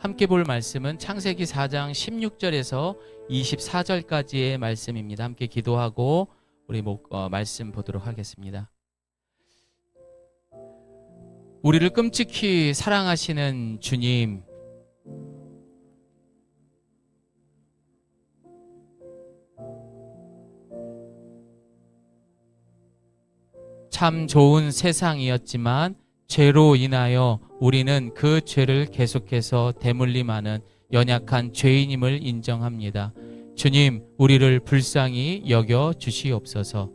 함께 볼 말씀은 창세기 4장 16절에서 24절까지의 말씀입니다. 함께 기도하고 우리 말씀 보도록 하겠습니다. 우리를 끔찍히 사랑하시는 주님, 참 좋은 세상이었지만 죄로 인하여 우리는 그 죄를 계속해서 대물림하는 연약한 죄인임을 인정합니다. 주님, 우리를 불쌍히 여겨 주시옵소서.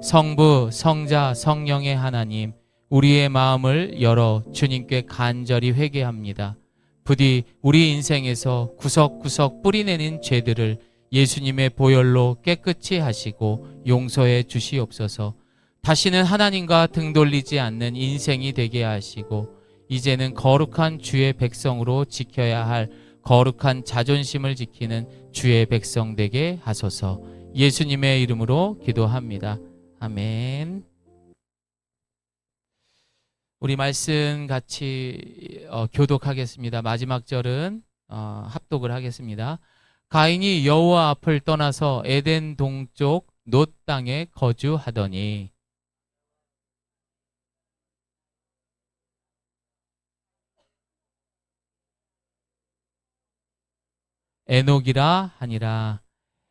성부, 성자, 성령의 하나님, 우리의 마음을 열어 주님께 간절히 회개합니다. 부디 우리 인생에서 구석구석 뿌리내린 죄들을 예수님의 보혈로 깨끗이 하시고 용서해 주시옵소서. 다시는 하나님과 등 돌리지 않는 인생이 되게 하시고 이제는 거룩한 주의 백성으로 지켜야 할 거룩한 자존심을 지키는 주의 백성 되게 하소서. 예수님의 이름으로 기도합니다. 아멘. 우리 말씀 같이 교독하겠습니다. 마지막 절은 합독을 하겠습니다. 가인이 여호와 앞을 떠나서 에덴 동쪽 놋 땅에 거주하더니 에녹이라 하니라.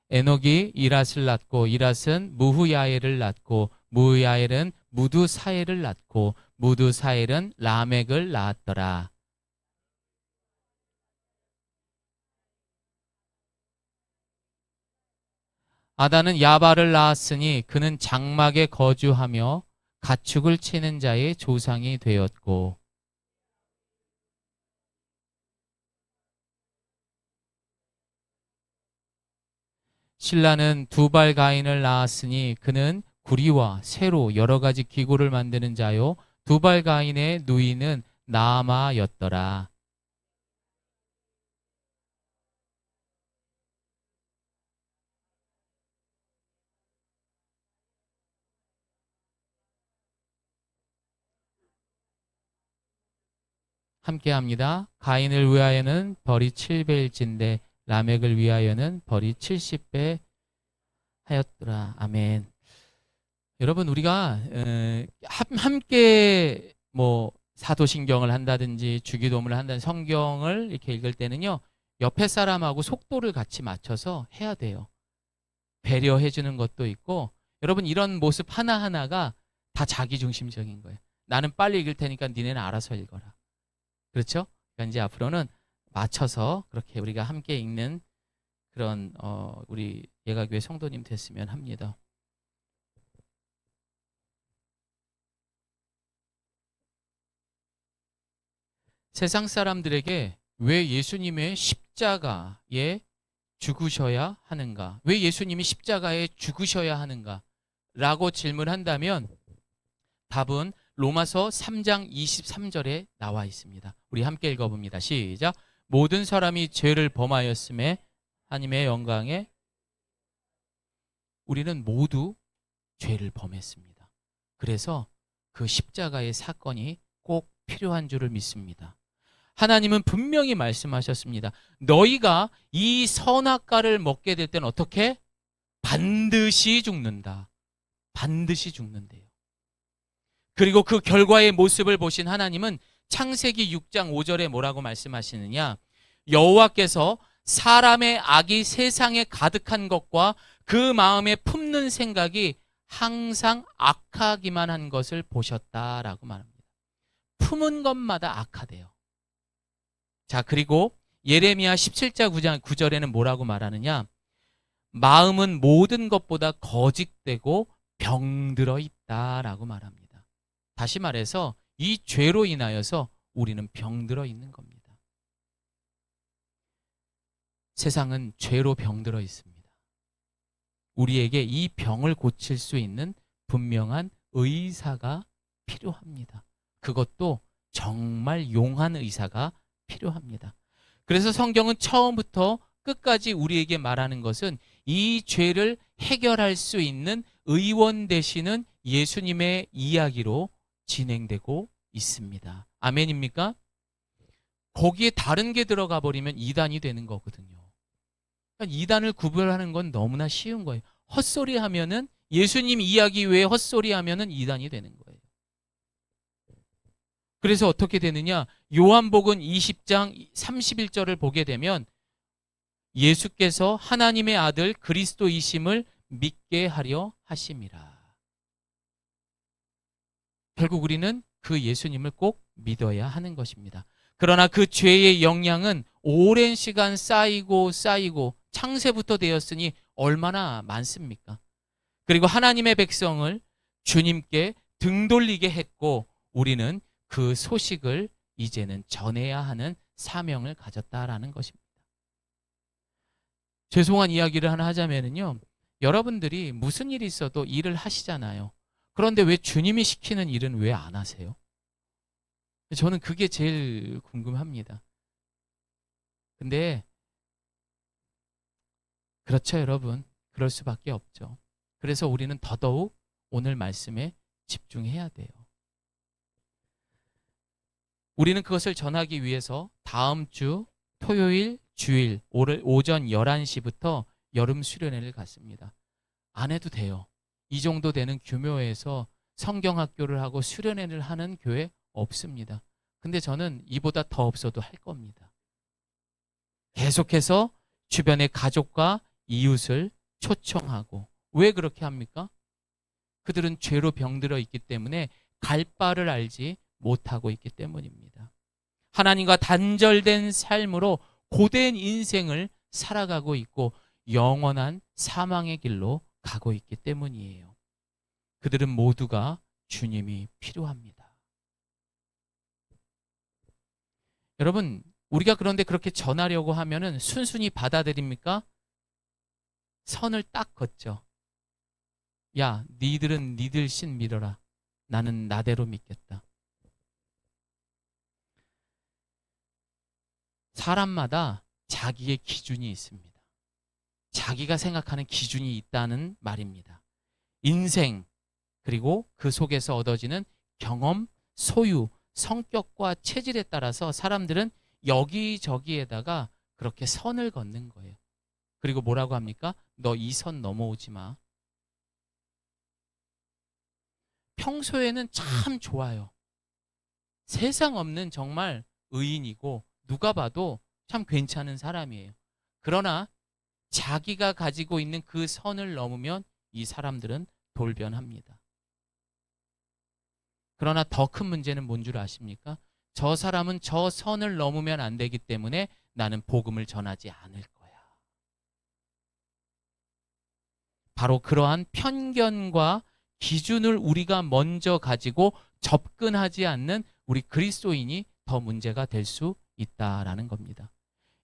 에녹이 이랏을 낳고 이랏은 무후야엘을 낳고 무후야엘은 무두사엘을 낳고 무두사엘은 라멕을 낳았더라. 아다는 야발을 낳았으니 그는 장막에 거주하며 가축을 치는 자의 조상이 되었고 실라는 두발 가인을 낳았으니 그는 구리와 새로 여러 가지 기구를 만드는 자요 두발 가인의 누이는 나아마였더라. 함께합니다. 가인을 위하여는 벌이 7배일진데 라멕을 위하여는 벌이 70배 하였더라. 아멘. 여러분, 우리가 함께 사도신경을 한다든지 주기도문을 한다든지 성경을 이렇게 읽을 때는요, 옆에 사람하고 속도를 같이 맞춰서 해야 돼요. 배려해 주는 것도 있고, 여러분, 이런 모습 하나하나가 다 자기중심적인 거예요. 나는 빨리 읽을 테니까 니네는 알아서 읽어라. 그렇죠? 그러니까 이제 앞으로는 맞춰서 그렇게 우리가 함께 읽는 그런 우리 예가교회 성도님 됐으면 합니다. 세상 사람들에게 왜 예수님의 십자가에 죽으셔야 하는가? 왜 예수님이 십자가에 죽으셔야 하는가? 라고 질문한다면 답은 로마서 3장 23절에 나와 있습니다. 우리 함께 읽어봅니다. 시작. 모든 사람이 죄를 범하였음에 하나님의 영광에 우리는 모두 죄를 범했습니다. 그래서 그 십자가의 사건이 꼭 필요한 줄을 믿습니다. 하나님은 분명히 말씀하셨습니다. 너희가 이 선악과를 먹게 될 때는 어떻게? 반드시 죽는다. 반드시 죽는데요. 그리고 그 결과의 모습을 보신 하나님은 창세기 6장 5절에 뭐라고 말씀하시느냐? 여호와께서 사람의 악이 세상에 가득한 것과 그 마음에 품는 생각이 항상 악하기만 한 것을 보셨다라고 말합니다. 품은 것마다 악하대요. 자, 그리고 예레미야 17장 9절에는 뭐라고 말하느냐? 마음은 모든 것보다 거짓되고 병들어 있다라고 말합니다. 다시 말해서 이 죄로 인하여서 우리는 병들어 있는 겁니다. 세상은 죄로 병들어 있습니다. 우리에게 이 병을 고칠 수 있는 분명한 의사가 필요합니다. 그것도 정말 용한 의사가 필요합니다. 그래서 성경은 처음부터 끝까지 우리에게 말하는 것은 이 죄를 해결할 수 있는 의원 되시는 예수님의 이야기로 진행되고 있습니다. 아멘입니까? 거기에 다른 게 들어가 버리면 이단이 되는 거거든요. 그러니까 이단을 구별하는 건 너무나 쉬운 거예요. 헛소리 하면은, 예수님 이야기 외에 헛소리 하면은 이단이 되는 거예요. 그래서 어떻게 되느냐? 요한복음 20장 31절을 보게 되면 예수께서 하나님의 아들 그리스도이심을 믿게 하려 하심이라. 결국 우리는 그 예수님을 꼭 믿어야 하는 것입니다. 그러나 그 죄의 영향은 오랜 시간 쌓이고 창세부터 되었으니 얼마나 많습니까? 그리고 하나님의 백성을 주님께 등 돌리게 했고, 우리는 그 소식을 이제는 전해야 하는 사명을 가졌다라는 것입니다. 죄송한 이야기를 하나 하자면요, 여러분들이 무슨 일이 있어도 일을 하시잖아요. 그런데 왜 주님이 시키는 일은 왜 안 하세요? 저는 그게 제일 궁금합니다. 근데 그렇죠, 여러분. 그럴 수밖에 없죠. 그래서 우리는 더더욱 오늘 말씀에 집중해야 돼요. 우리는 그것을 전하기 위해서 다음 주 토요일, 주일 오전 11시부터 여름 수련회를 갔습니다. 안 해도 돼요. 이 정도 되는 규모에서 성경학교를 하고 수련회를 하는 교회 없습니다. 근데 저는 이보다 더 없어도 할 겁니다. 계속해서 주변의 가족과 이웃을 초청하고. 왜 그렇게 합니까? 그들은 죄로 병들어 있기 때문에 갈 바를 알지 못하고 있기 때문입니다. 하나님과 단절된 삶으로 고된 인생을 살아가고 있고 영원한 사망의 길로 가고 있기 때문이에요. 그들은 모두가 주님이 필요합니다. 여러분, 우리가 그런데 그렇게 전하려고 하면은 순순히 받아들입니까? 선을 딱 긋죠. 야, 니들은 니들 신 믿어라. 나는 나대로 믿겠다. 사람마다 자기의 기준이 있습니다. 자기가 생각하는 기준이 있다는 말입니다. 인생, 그리고 그 속에서 얻어지는 경험, 소유, 성격과 체질에 따라서 사람들은 여기저기에다가 그렇게 선을 긋는 거예요. 그리고 뭐라고 합니까? 너 이 선 넘어오지 마. 평소에는 참 좋아요. 세상 없는 정말 의인이고 누가 봐도 참 괜찮은 사람이에요. 그러나 자기가 가지고 있는 그 선을 넘으면 이 사람들은 돌변합니다. 그러나 더 큰 문제는 뭔 줄 아십니까? 저 사람은 저 선을 넘으면 안 되기 때문에 나는 복음을 전하지 않을 거야. 바로 그러한 편견과 기준을 우리가 먼저 가지고 접근하지 않는 우리 그리스도인이 더 문제가 될 수 있다라는 겁니다.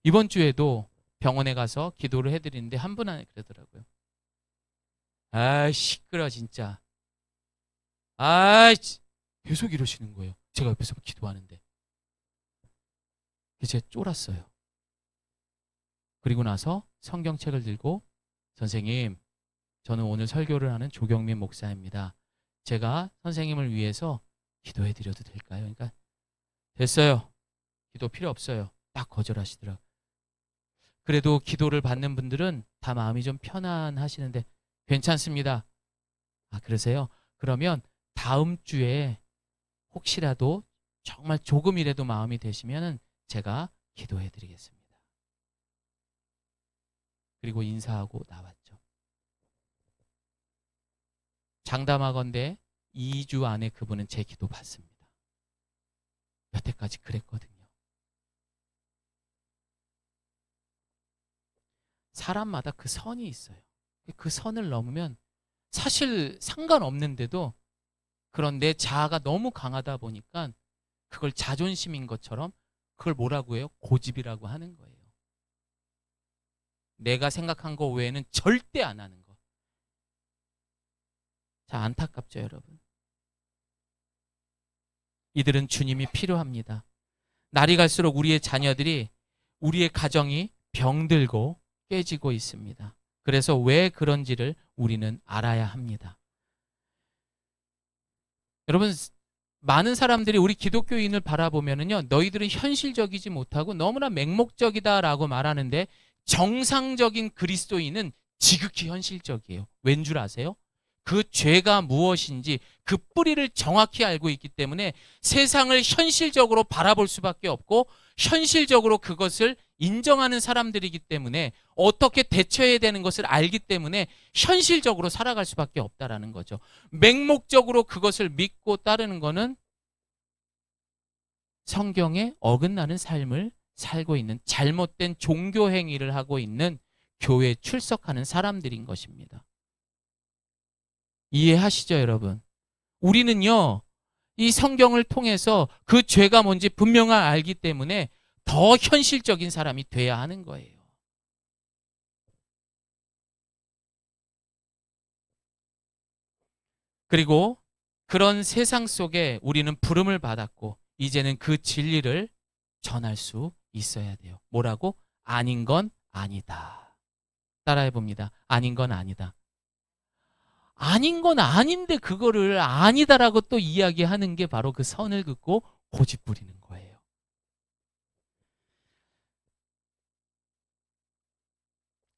이번 주에도 병원에 가서 기도를 해드리는데 한 분 안에 그러더라고요. 아, 시끄러 진짜. 아, 계속 이러시는 거예요. 제가 옆에서 기도하는데. 제가 쫄았어요. 그리고 나서 성경책을 들고, 선생님, 저는 오늘 설교를 하는 조경민 목사입니다. 제가 선생님을 위해서 기도해 드려도 될까요? 그러니까 됐어요. 기도 필요 없어요. 딱 거절하시더라고요. 그래도 기도를 받는 분들은 다 마음이 좀 편안하시는데 괜찮습니다. 아, 그러세요? 그러면 다음 주에 혹시라도 정말 조금이라도 마음이 되시면 제가 기도해 드리겠습니다. 그리고 인사하고 나왔죠. 장담하건대 2주 안에 그분은 제 기도 받습니다. 여태까지 그랬거든요. 사람마다 그 선이 있어요. 그 선을 넘으면 사실 상관없는데도 그런 내 자아가 너무 강하다 보니까 그걸 자존심인 것처럼 그걸 뭐라고 해요? 고집이라고 하는 거예요. 내가 생각한 거 외에는 절대 안 하는 거. 자, 안타깝죠, 여러분. 이들은 주님이 필요합니다. 날이 갈수록 우리의 자녀들이, 우리의 가정이 병들고 깨지고 있습니다. 그래서 왜 그런지를 우리는 알아야 합니다. 여러분, 많은 사람들이 우리 기독교인을 바라보면은요, 너희들은 현실적이지 못하고 너무나 맹목적이다라고 말하는데, 정상적인 그리스도인은 지극히 현실적이에요. 왠 줄 아세요? 그 죄가 무엇인지 그 뿌리를 정확히 알고 있기 때문에 세상을 현실적으로 바라볼 수밖에 없고, 현실적으로 그것을 인정하는 사람들이기 때문에 어떻게 대처해야 되는 것을 알기 때문에 현실적으로 살아갈 수밖에 없다라는 거죠. 맹목적으로 그것을 믿고 따르는 것은 성경에 어긋나는 삶을 살고 있는, 잘못된 종교 행위를 하고 있는, 교회에 출석하는 사람들인 것입니다. 이해하시죠, 여러분? 우리는요, 이 성경을 통해서 그 죄가 뭔지 분명히 알기 때문에 더 현실적인 사람이 돼야 하는 거예요. 그리고 그런 세상 속에 우리는 부름을 받았고, 이제는 그 진리를 전할 수 있어야 돼요. 뭐라고? 아닌 건 아니다. 따라해 봅니다. 아닌 건 아니다. 아닌 건 아닌데 그거를 아니다라고 또 이야기하는 게 바로 그 선을 긋고 고집 부리는 거예요.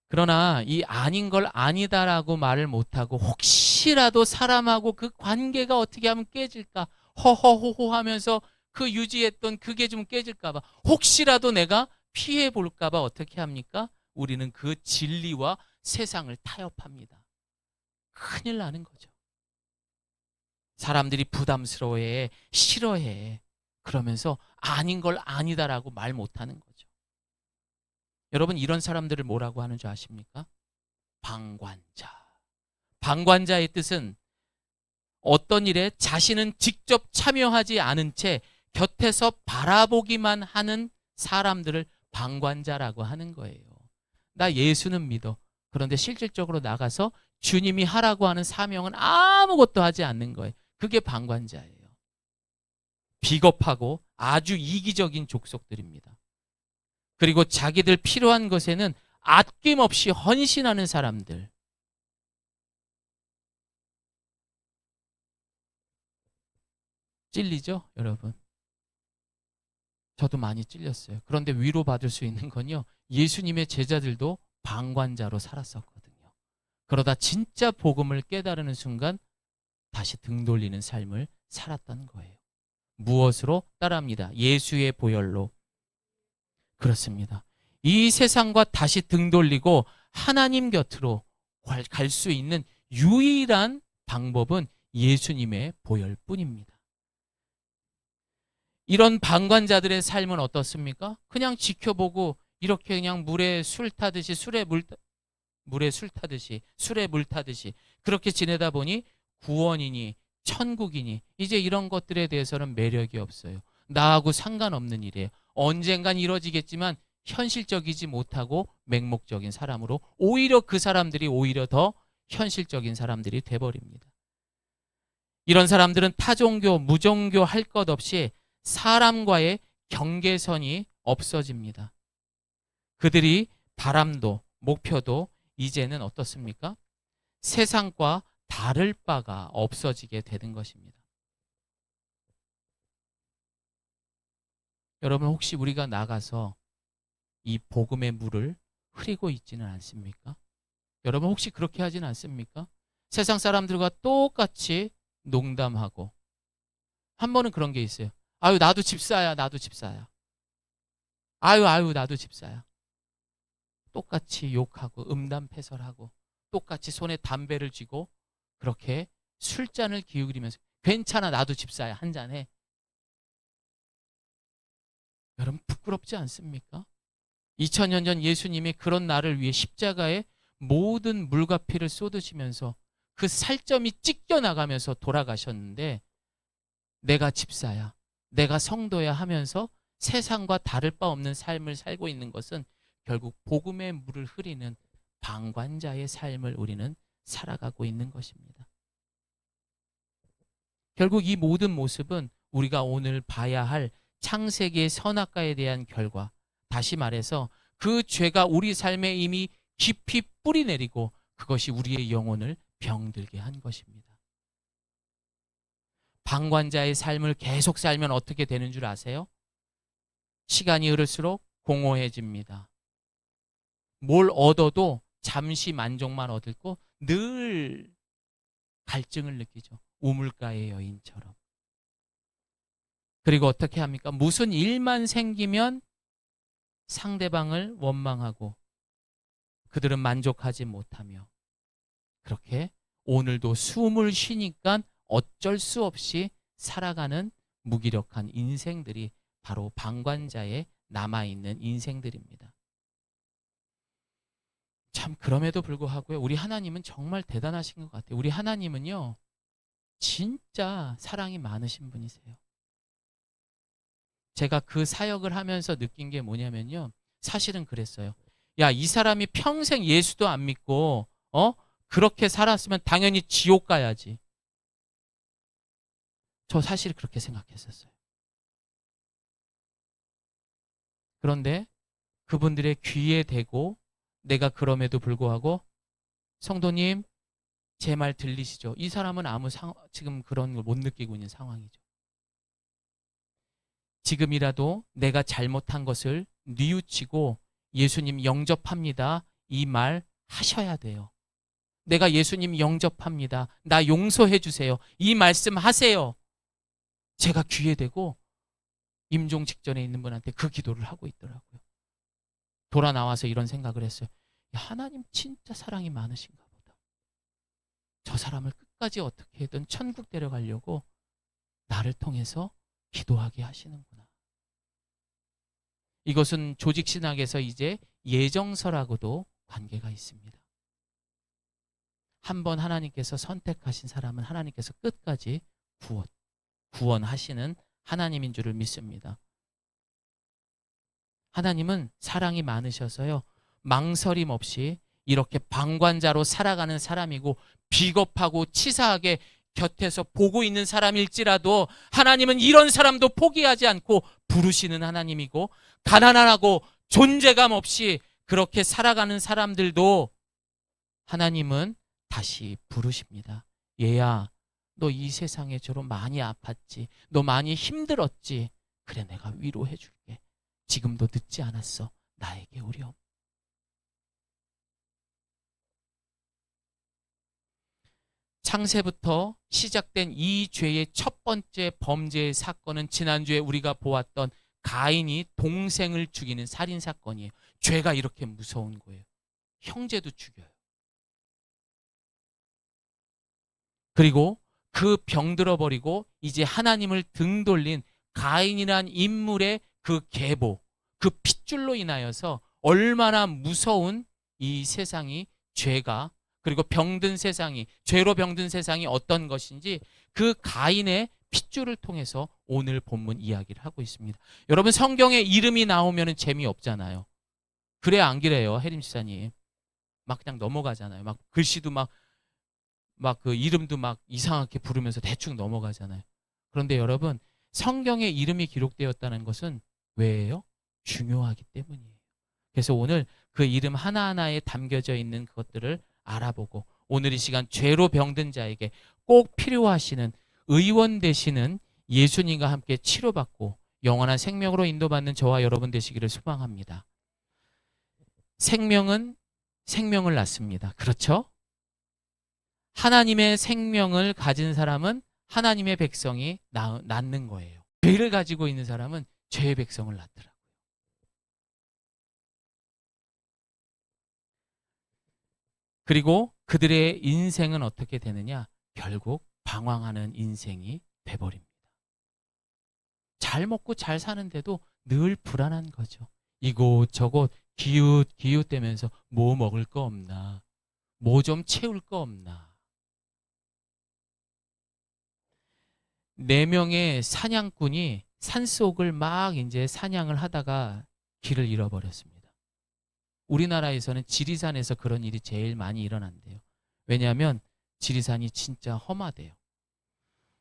그러나 이 아닌 걸 아니다라고 말을 못하고, 혹시라도 사람하고 그 관계가 어떻게 하면 깨질까, 허허호호 하면서 그 유지했던 그게 좀 깨질까봐, 혹시라도 내가 피해 볼까봐 어떻게 합니까? 우리는 그 진리와 세상을 타협합니다. 큰일 나는 거죠. 사람들이 부담스러워해, 싫어해. 그러면서 아닌 걸 아니다라고 말 못하는 거죠. 여러분, 이런 사람들을 뭐라고 하는 줄 아십니까? 방관자. 방관자의 뜻은 어떤 일에 자신은 직접 참여하지 않은 채 곁에서 바라보기만 하는 사람들을 방관자라고 하는 거예요. 나 예수는 믿어. 그런데 실질적으로 나가서 주님이 하라고 하는 사명은 아무것도 하지 않는 거예요. 그게 방관자예요. 비겁하고 아주 이기적인 족속들입니다. 그리고 자기들 필요한 것에는 아낌없이 헌신하는 사람들. 찔리죠, 여러분? 저도 많이 찔렸어요. 그런데 위로받을 수 있는 건요, 예수님의 제자들도 방관자로 살았었거든요. 그러다 진짜 복음을 깨달으는 순간 다시 등 돌리는 삶을 살았다는 거예요. 무엇으로? 따라합니다. 예수의 보혈로. 그렇습니다. 이 세상과 다시 등 돌리고 하나님 곁으로 갈 수 있는 유일한 방법은 예수님의 보혈뿐입니다. 이런 방관자들의 삶은 어떻습니까? 그냥 지켜보고 이렇게 그냥 물에 술 타듯이, 물에 술 타듯이, 술에 물 타듯이 그렇게 지내다 보니 구원이니 천국이니 이제 이런 것들에 대해서는 매력이 없어요. 나하고 상관없는 일이에요. 언젠간 이루어지겠지만 현실적이지 못하고 맹목적인 사람으로, 오히려 그 사람들이 오히려 더 현실적인 사람들이 돼버립니다. 이런 사람들은 타종교, 무종교 할 것 없이 사람과의 경계선이 없어집니다. 그들이 바람도 목표도 이제는 어떻습니까? 세상과 다를 바가 없어지게 되는 것입니다. 여러분, 혹시 우리가 나가서 이 복음의 물을 흐리고 있지는 않습니까? 여러분, 혹시 그렇게 하진 않습니까? 세상 사람들과 똑같이 농담하고, 한 번은 그런 게 있어요. 아유, 나도 집사야, 나도 집사야. 아유, 나도 집사야. 똑같이 욕하고 음담패설하고 똑같이 손에 담배를 쥐고 그렇게 술잔을 기울이면서, 괜찮아, 나도 집사야, 한 잔해. 여러분, 부끄럽지 않습니까? 2000년 전 예수님이 그런 나를 위해 십자가에 모든 물과 피를 쏟으시면서 그 살점이 찢겨나가면서 돌아가셨는데, 내가 집사야, 내가 성도야 하면서 세상과 다를 바 없는 삶을 살고 있는 것은 결국 복음의 물을 흐리는 방관자의 삶을 우리는 살아가고 있는 것입니다. 결국 이 모든 모습은 우리가 오늘 봐야 할 창세기의 선악과에 대한 결과, 다시 말해서 그 죄가 우리 삶에 이미 깊이 뿌리내리고 그것이 우리의 영혼을 병들게 한 것입니다. 방관자의 삶을 계속 살면 어떻게 되는 줄 아세요? 시간이 흐를수록 공허해집니다. 뭘 얻어도 잠시 만족만 얻고 늘 갈증을 느끼죠. 우물가의 여인처럼. 그리고 어떻게 합니까? 무슨 일만 생기면 상대방을 원망하고 그들은 만족하지 못하며 그렇게 오늘도 숨을 쉬니까 어쩔 수 없이 살아가는 무기력한 인생들이 바로 방관자에 남아있는 인생들입니다. 참 그럼에도 불구하고요. 우리 하나님은 정말 대단하신 것 같아요. 우리 하나님은요. 진짜 사랑이 많으신 분이세요. 제가 그 사역을 하면서 느낀 게 뭐냐면요. 사실은 그랬어요. 야, 이 사람이 평생 예수도 안 믿고 그렇게 살았으면 당연히 지옥 가야지. 저 사실 그렇게 생각했었어요. 그런데 그분들의 귀에 대고 내가 그럼에도 불구하고 성도님 제 말 들리시죠? 이 사람은 지금 그런 걸 못 느끼고 있는 상황이죠. 지금이라도 내가 잘못한 것을 뉘우치고 예수님 영접합니다. 이 말 하셔야 돼요. 내가 예수님 영접합니다. 나 용서해 주세요. 이 말씀 하세요. 제가 귀에 대고 임종 직전에 있는 분한테 그 기도를 하고 있더라고요. 돌아 나와서 이런 생각을 했어요. 야, 하나님 진짜 사랑이 많으신가 보다. 저 사람을 끝까지 어떻게든 천국 데려가려고 나를 통해서 기도하게 하시는구나. 이것은 조직신학에서 이제 예정서라고도 관계가 있습니다. 한번 하나님께서 선택하신 사람은 하나님께서 끝까지 구원하시는 하나님인 줄을 믿습니다. 하나님은 사랑이 많으셔서요. 망설임 없이 이렇게 방관자로 살아가는 사람이고 비겁하고 치사하게 곁에서 보고 있는 사람일지라도 하나님은 이런 사람도 포기하지 않고 부르시는 하나님이고 가난하고 존재감 없이 그렇게 살아가는 사람들도 하나님은 다시 부르십니다. 얘야, 너 이 세상에 저런 많이 아팠지. 너 많이 힘들었지. 그래, 내가 위로해 줄게. 지금도 늦지 않았어. 나에게 오렴. 창세부터 시작된 이 죄의 첫 번째 범죄의 사건은 지난주에 우리가 보았던 가인이 동생을 죽이는 살인 사건이에요. 죄가 이렇게 무서운 거예요. 형제도 죽여요. 그리고 그 병들어 버리고 이제 하나님을 등 돌린 가인이란 인물의 그 계보, 그 핏줄로 인하여서 얼마나 무서운 이 세상이 죄가 그리고 병든 세상이 죄로 병든 세상이 어떤 것인지 그 가인의 핏줄을 통해서 오늘 본문 이야기를 하고 있습니다. 여러분 성경에 이름이 나오면 재미없잖아요. 그래 안 그래요, 혜림 지사님? 막 그냥 넘어가잖아요. 막 글씨도 막 그 이름도 막 이상하게 부르면서 대충 넘어가잖아요. 그런데 여러분 성경에 이름이 기록되었다는 것은 왜예요? 중요하기 때문이에요. 그래서 오늘 그 이름 하나하나에 담겨져 있는 그것들을 알아보고 오늘 이 시간 죄로 병든 자에게 꼭 필요하시는 의원 되시는 예수님과 함께 치료받고 영원한 생명으로 인도받는 저와 여러분 되시기를 소망합니다. 생명은 생명을 낳습니다. 그렇죠? 하나님의 생명을 가진 사람은 하나님의 백성이 낳는 거예요. 죄를 가지고 있는 사람은 죄의 백성을 낳더라고요. 그리고 그들의 인생은 어떻게 되느냐? 결국 방황하는 인생이 돼버립니다. 잘 먹고 잘 사는데도 늘 불안한 거죠. 이곳저곳 기웃기웃대면서 뭐 먹을 거 없나? 뭐 좀 채울 거 없나? 4명의 사냥꾼이 산속을 막 이제 사냥을 하다가 길을 잃어버렸습니다. 우리나라에서는 지리산에서 그런 일이 제일 많이 일어난대요. 왜냐하면 지리산이 진짜 험하대요.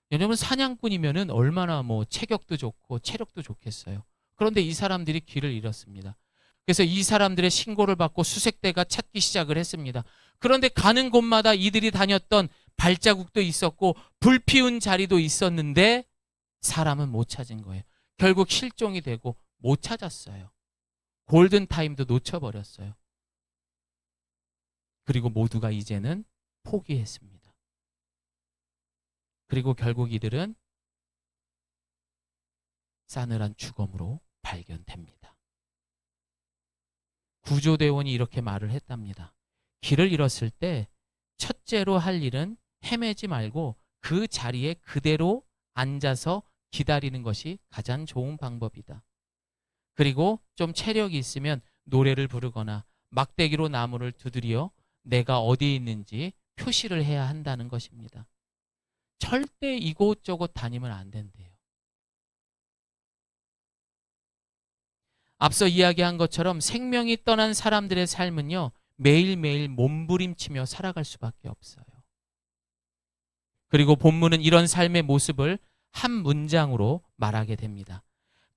왜냐하면 사냥꾼이면은 얼마나 뭐 체격도 좋고 체력도 좋겠어요. 그런데 이 사람들이 길을 잃었습니다. 그래서 이 사람들의 신고를 받고 수색대가 찾기 시작을 했습니다. 그런데 가는 곳마다 이들이 다녔던 발자국도 있었고 불 피운 자리도 있었는데 사람은 못 찾은 거예요. 결국 실종이 되고 못 찾았어요. 골든타임도 놓쳐버렸어요. 그리고 모두가 이제는 포기했습니다. 그리고 결국 이들은 싸늘한 죽음으로 발견됩니다. 구조대원이 이렇게 말을 했답니다. 길을 잃었을 때 첫째로 할 일은 헤매지 말고 그 자리에 그대로 앉아서 기다리는 것이 가장 좋은 방법이다. 그리고 좀 체력이 있으면 노래를 부르거나 막대기로 나무를 두드려 내가 어디에 있는지 표시를 해야 한다는 것입니다. 절대 이곳저곳 다니면 안 된대요. 앞서 이야기한 것처럼 생명이 떠난 사람들의 삶은요, 매일매일 몸부림치며 살아갈 수밖에 없어요. 그리고 본문은 이런 삶의 모습을 한 문장으로 말하게 됩니다.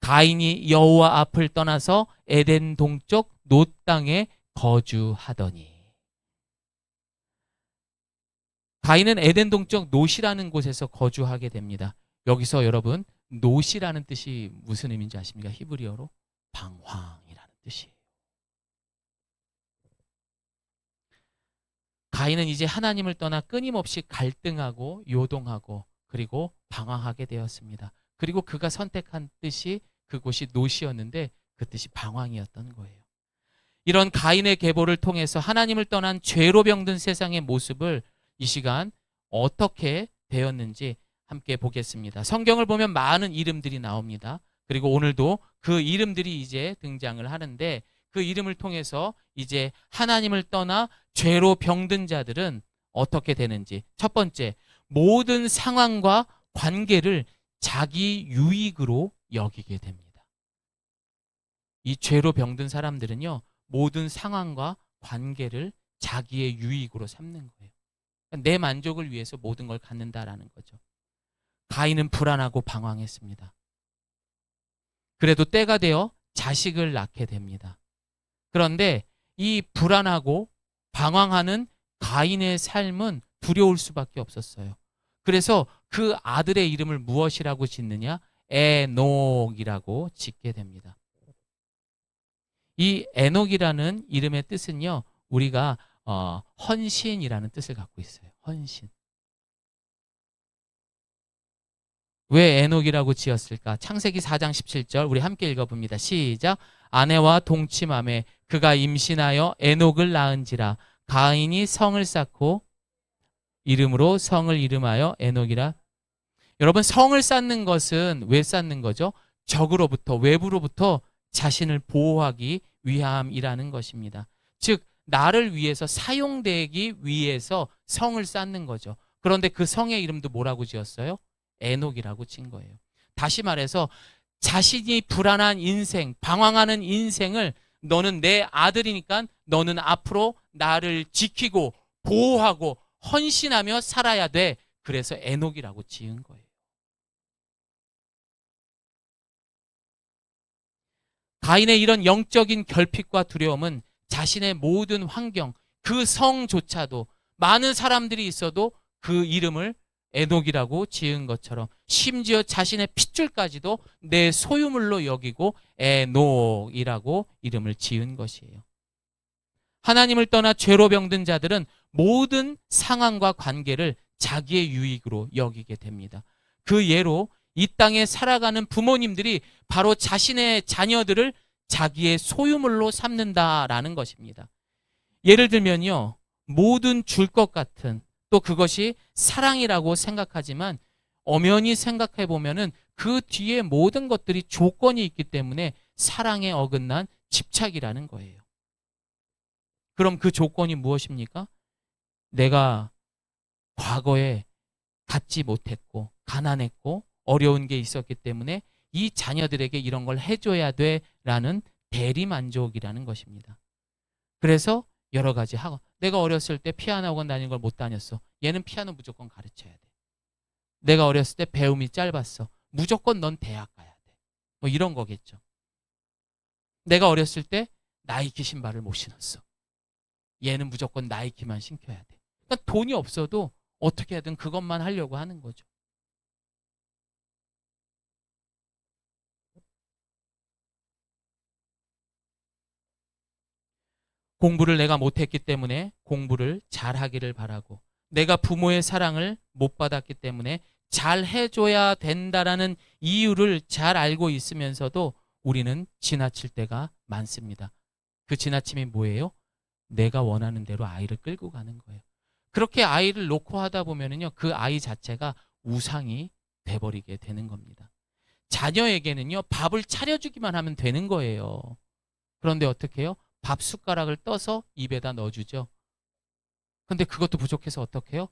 가인이 여호와 앞을 떠나서 에덴 동쪽 놋 땅에 거주하더니. 가인은 에덴 동쪽 놋이라는 곳에서 거주하게 됩니다. 여기서 여러분, 놋이라는 뜻이 무슨 의미인지 아십니까? 히브리어로 방황이라는 뜻이에요. 가인은 이제 하나님을 떠나 끊임없이 갈등하고 요동하고 그리고 방황하게 되었습니다. 그리고 그가 선택한 뜻이 그곳이 놋이었는데 그 뜻이 방황이었던 거예요. 이런 가인의 계보를 통해서 하나님을 떠난 죄로 병든 세상의 모습을 이 시간 어떻게 되었는지 함께 보겠습니다. 성경을 보면 많은 이름들이 나옵니다. 그리고 오늘도 그 이름들이 이제 등장을 하는데 그 이름을 통해서 이제 하나님을 떠나 죄로 병든 자들은 어떻게 되는지. 첫 번째, 모든 상황과 관계를 자기 유익으로 여기게 됩니다. 이 죄로 병든 사람들은요, 모든 상황과 관계를 자기의 유익으로 삼는 거예요. 내 만족을 위해서 모든 걸 갖는다라는 거죠. 가인은 불안하고 방황했습니다. 그래도 때가 되어 자식을 낳게 됩니다. 그런데 이 불안하고 방황하는 가인의 삶은 두려울 수밖에 없었어요. 그래서 그 아들의 이름을 무엇이라고 짓느냐? 에녹이라고 짓게 됩니다. 이 에녹이라는 이름의 뜻은요, 우리가 헌신이라는 뜻을 갖고 있어요. 헌신. 왜 에녹이라고 지었을까? 창세기 4장 17절 우리 함께 읽어봅니다. 시작. 아내와 동침하매 그가 임신하여 에녹을 낳은지라. 가인이 성을 쌓고 이름으로 성을 이름하여 에녹이라. 여러분, 성을 쌓는 것은 왜 쌓는 거죠? 적으로부터, 외부로부터 자신을 보호하기 위함이라는 것입니다. 즉 나를 위해서 사용되기 위해서 성을 쌓는 거죠. 그런데 그 성의 이름도 뭐라고 지었어요? 에녹이라고 친 거예요. 다시 말해서 자신이 불안한 인생, 방황하는 인생을 너는 내 아들이니까 너는 앞으로 나를 지키고 보호하고 헌신하며 살아야 돼. 그래서 에녹이라고 지은 거예요. 가인의 이런 영적인 결핍과 두려움은 자신의 모든 환경, 그 성조차도 많은 사람들이 있어도 그 이름을 에녹이라고 지은 것처럼 심지어 자신의 핏줄까지도 내 소유물로 여기고 에녹이라고 이름을 지은 것이에요. 하나님을 떠나 죄로 병든 자들은 모든 상황과 관계를 자기의 유익으로 여기게 됩니다. 그 예로 이 땅에 살아가는 부모님들이 바로 자신의 자녀들을 자기의 소유물로 삼는다라는 것입니다. 예를 들면요, 모든 줄 것 같은, 또 그것이 사랑이라고 생각하지만 엄연히 생각해 보면은 그 뒤에 모든 것들이 조건이 있기 때문에 사랑에 어긋난 집착이라는 거예요. 그럼 그 조건이 무엇입니까? 내가 과거에 갖지 못했고 가난했고 어려운 게 있었기 때문에 이 자녀들에게 이런 걸 해줘야 돼라는 대리만족이라는 것입니다. 그래서 여러 가지 하고, 내가 어렸을 때 피아노 학원 다니는 걸 못 다녔어. 얘는 피아노 무조건 가르쳐야 돼. 내가 어렸을 때 배움이 짧았어. 무조건 넌 대학 가야 돼. 뭐 이런 거겠죠. 내가 어렸을 때 나이키 신발을 못 신었어. 얘는 무조건 나이키만 신겨야 돼. 그러니까 돈이 없어도 어떻게 하든 그것만 하려고 하는 거죠. 공부를 내가 못했기 때문에 공부를 잘하기를 바라고, 내가 부모의 사랑을 못 받았기 때문에 잘 해줘야 된다라는 이유를 잘 알고 있으면서도 우리는 지나칠 때가 많습니다. 그 지나침이 뭐예요? 내가 원하는 대로 아이를 끌고 가는 거예요. 그렇게 아이를 놓고 하다 보면은요, 그 아이 자체가 우상이 돼버리게 되는 겁니다. 자녀에게는요, 밥을 차려주기만 하면 되는 거예요. 그런데 어떻게 해요? 밥 숟가락을 떠서 입에다 넣어주죠. 근데 그것도 부족해서 어떻게 해요?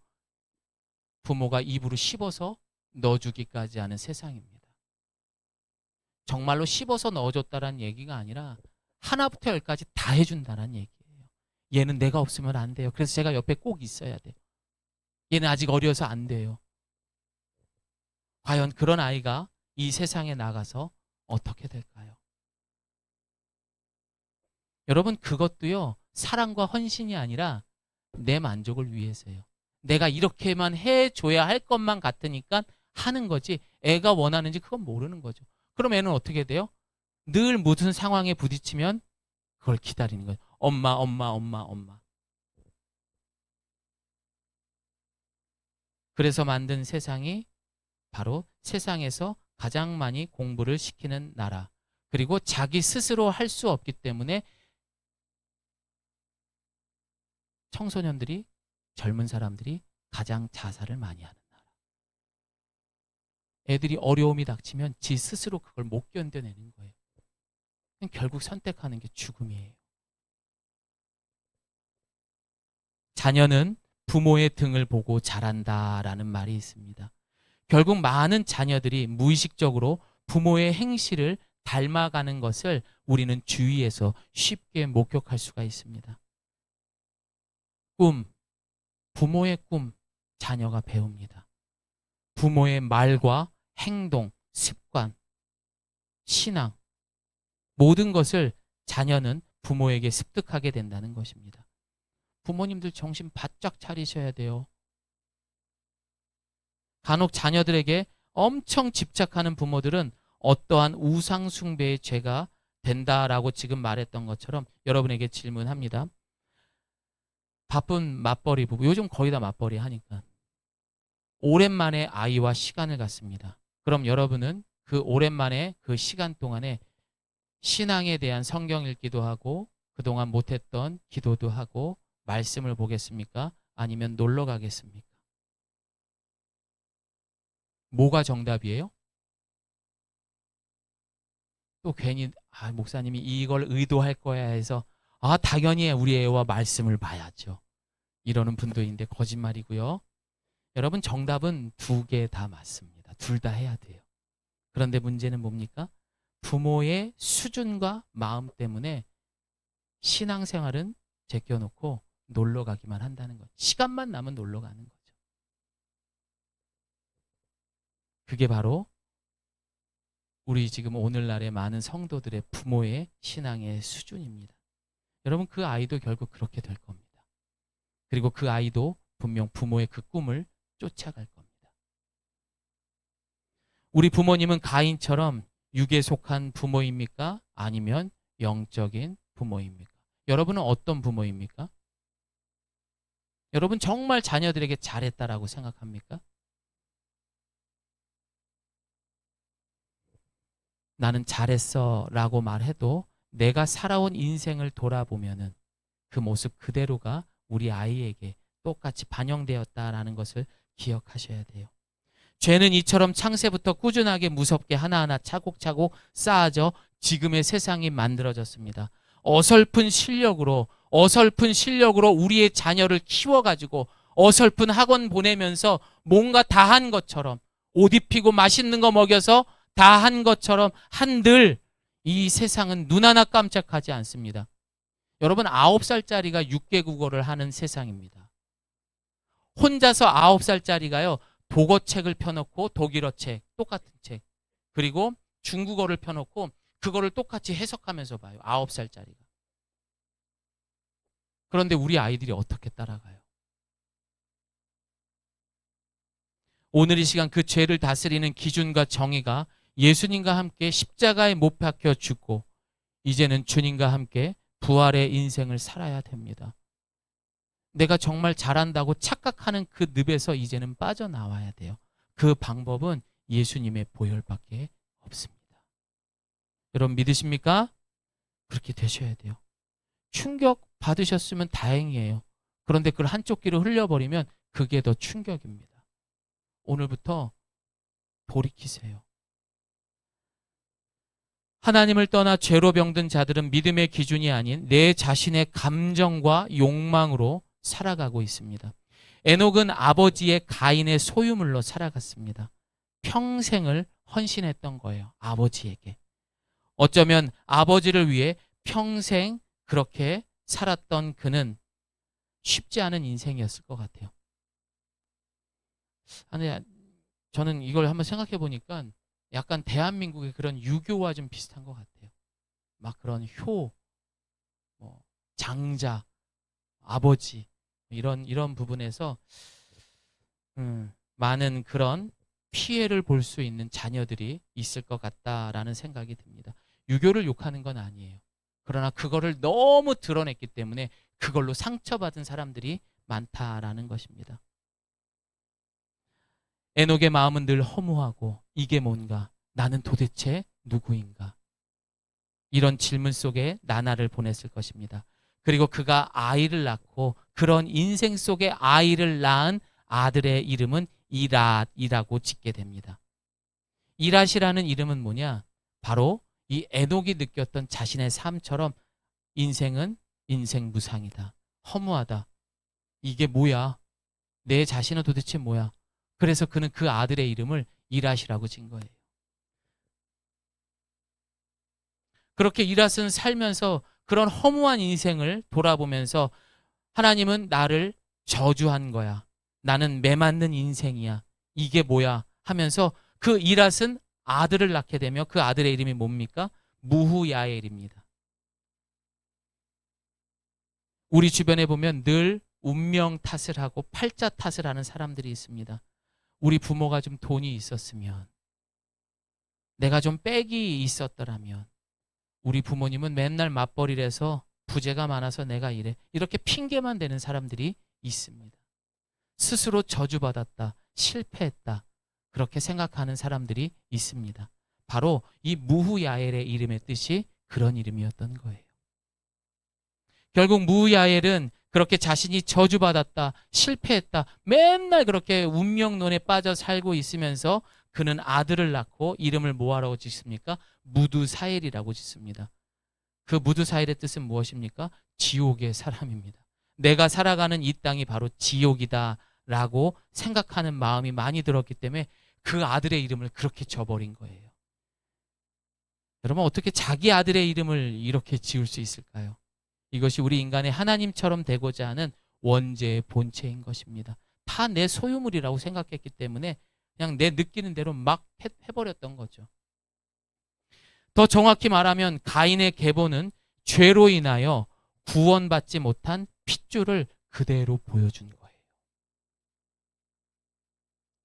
부모가 입으로 씹어서 넣어주기까지 하는 세상입니다. 정말로 씹어서 넣어줬다라는 얘기가 아니라 하나부터 열까지 다 해준다는 얘기예요. 얘는 내가 없으면 안 돼요. 그래서 제가 옆에 꼭 있어야 돼요. 얘는 아직 어려서 안 돼요. 과연 그런 아이가 이 세상에 나가서 어떻게 될까요? 여러분, 그것도요, 사랑과 헌신이 아니라 내 만족을 위해서요. 내가 이렇게만 해줘야 할 것만 같으니까 하는 거지, 애가 원하는지 그건 모르는 거죠. 그럼 애는 어떻게 돼요? 늘 무슨 상황에 부딪히면 그걸 기다리는 거예요. 엄마, 엄마, 엄마, 엄마. 그래서 만든 세상이 바로 세상에서 가장 많이 공부를 시키는 나라. 그리고 자기 스스로 할 수 없기 때문에 청소년들이, 젊은 사람들이 가장 자살을 많이 하는 나라. 애들이 어려움이 닥치면 지 스스로 그걸 못 견뎌내는 거예요. 결국 선택하는 게 죽음이에요. 자녀는 부모의 등을 보고 자란다라는 말이 있습니다. 결국 많은 자녀들이 무의식적으로 부모의 행실을 닮아가는 것을 우리는 주위에서 쉽게 목격할 수가 있습니다. 꿈, 부모의 꿈, 자녀가 배웁니다. 부모의 말과 행동, 습관, 신앙, 모든 것을 자녀는 부모에게 습득하게 된다는 것입니다. 부모님들 정신 바짝 차리셔야 돼요. 간혹 자녀들에게 엄청 집착하는 부모들은 어떠한 우상 숭배의 죄가 된다라고 지금 말했던 것처럼 여러분에게 질문합니다. 바쁜 맞벌이 부부, 요즘 거의 다 맞벌이 하니까 오랜만에 아이와 시간을 갖습니다. 그럼 여러분은 그 오랜만에 그 시간 동안에 신앙에 대한 성경 읽기도 하고 그동안 못했던 기도도 하고 말씀을 보겠습니까? 아니면 놀러 가겠습니까? 뭐가 정답이에요? 또 괜히 목사님이 이걸 의도할 거야 해서 당연히 우리 애와 말씀을 봐야죠. 이러는 분도 있는데 거짓말이고요. 여러분, 정답은 두 개 다 맞습니다. 둘 다 해야 돼요. 그런데 문제는 뭡니까? 부모의 수준과 마음 때문에 신앙생활은 제껴놓고 놀러 가기만 한다는 것. 시간만 나면 놀러 가는 거죠. 그게 바로 우리 지금 오늘날의 많은 성도들의 부모의 신앙의 수준입니다. 여러분, 그 아이도 결국 그렇게 될 겁니다. 그리고 그 아이도 분명 부모의 그 꿈을 쫓아갈 겁니다. 우리 부모님은 가인처럼 육에 속한 부모입니까? 아니면 영적인 부모입니까? 여러분은 어떤 부모입니까? 여러분 정말 자녀들에게 잘했다라고 생각합니까? 나는 잘했어 라고 말해도 내가 살아온 인생을 돌아보면은 그 모습 그대로가 우리 아이에게 똑같이 반영되었다라는 것을 기억하셔야 돼요. 죄는 이처럼 창세부터 꾸준하게 무섭게 하나하나 차곡차곡 쌓아져 지금의 세상이 만들어졌습니다. 어설픈 실력으로 우리의 자녀를 키워가지고 어설픈 학원 보내면서 뭔가 다 한 것처럼, 옷 입히고 맛있는 거 먹여서 다 한 것처럼 한들 이 세상은 눈 하나 깜짝하지 않습니다. 여러분, 9살짜리가 6개 국어를 하는 세상입니다. 혼자서 9살짜리가요 독어책을 펴놓고 독일어 책, 똑같은 책, 그리고 중국어를 펴놓고 그거를 똑같이 해석하면서 봐요. 9살짜리가. 그런데 우리 아이들이 어떻게 따라가요? 오늘 이 시간 그 죄를 다스리는 기준과 정의가 예수님과 함께 십자가에 못 박혀 죽고 이제는 주님과 함께 부활의 인생을 살아야 됩니다. 내가 정말 잘한다고 착각하는 그 늪에서 이제는 빠져나와야 돼요. 그 방법은 예수님의 보혈밖에 없습니다. 여러분 믿으십니까? 그렇게 되셔야 돼요. 충격 받으셨으면 다행이에요. 그런데 그걸 한쪽 귀로 흘려버리면 그게 더 충격입니다. 오늘부터 돌이키세요. 하나님을 떠나 죄로 병든 자들은 믿음의 기준이 아닌 내 자신의 감정과 욕망으로 살아가고 있습니다. 에녹은 아버지의 가인의 소유물로 살아갔습니다. 평생을 헌신했던 거예요. 아버지에게. 어쩌면 아버지를 위해 평생 그렇게 살았던 그는 쉽지 않은 인생이었을 것 같아요. 아니, 저는 이걸 한번 생각해 보니까 약간 대한민국의 그런 유교와 좀 비슷한 것 같아요. 막 그런 효, 장자, 아버지 이런 부분에서 많은 그런 피해를 볼 수 있는 자녀들이 있을 것 같다라는 생각이 듭니다. 유교를 욕하는 건 아니에요. 그러나 그거를 너무 드러냈기 때문에 그걸로 상처받은 사람들이 많다라는 것입니다. 에녹의 마음은 늘 허무하고 이게 뭔가? 나는 도대체 누구인가? 이런 질문 속에 나날을 보냈을 것입니다. 그리고 그가 아이를 낳고 그런 인생 속에 아이를 낳은 아들의 이름은 이랏이라고 짓게 됩니다. 이랏이라는 이름은 뭐냐? 바로 이 에녹이 느꼈던 자신의 삶처럼 인생은 인생 무상이다. 허무하다. 이게 뭐야? 내 자신은 도대체 뭐야? 그래서 그는 그 아들의 이름을 이랏이라고 진 거예요. 그렇게 이랏은 살면서 그런 허무한 인생을 돌아보면서 하나님은 나를 저주한 거야. 나는 매맞는 인생이야. 이게 뭐야? 하면서 그 이랏은 아들을 낳게 되며 그 아들의 이름이 뭡니까? 무후야엘입니다. 우리 주변에 보면 늘 운명 탓을 하고 팔자 탓을 하는 사람들이 있습니다. 우리 부모가 좀 돈이 있었으면, 내가 좀 빽이 있었더라면, 우리 부모님은 맨날 맞벌이를 해서 부재가 많아서 내가 이래. 이렇게 핑계만 대는 사람들이 있습니다. 스스로 저주받았다, 실패했다, 그렇게 생각하는 사람들이 있습니다. 바로 이 무후야엘의 이름의 뜻이 그런 이름이었던 거예요. 결국 무후야엘은 그렇게 자신이 저주받았다, 실패했다, 맨날 그렇게 운명론에 빠져 살고 있으면서 그는 아들을 낳고 이름을 뭐하라고 짓습니까? 무두사엘이라고 짓습니다. 그 무두사엘의 뜻은 무엇입니까? 지옥의 사람입니다. 내가 살아가는 이 땅이 바로 지옥이다 라고 생각하는 마음이 많이 들었기 때문에 그 아들의 이름을 그렇게 져버린 거예요. 여러분, 어떻게 자기 아들의 이름을 이렇게 지을 수 있을까요? 이것이 우리 인간의 하나님처럼 되고자 하는 원죄의 본체인 것입니다. 다 내 소유물이라고 생각했기 때문에 그냥 내 느끼는 대로 막 해버렸던 거죠. 더 정확히 말하면 가인의 계보는 죄로 인하여 구원받지 못한 핏줄을 그대로 보여준 거예요.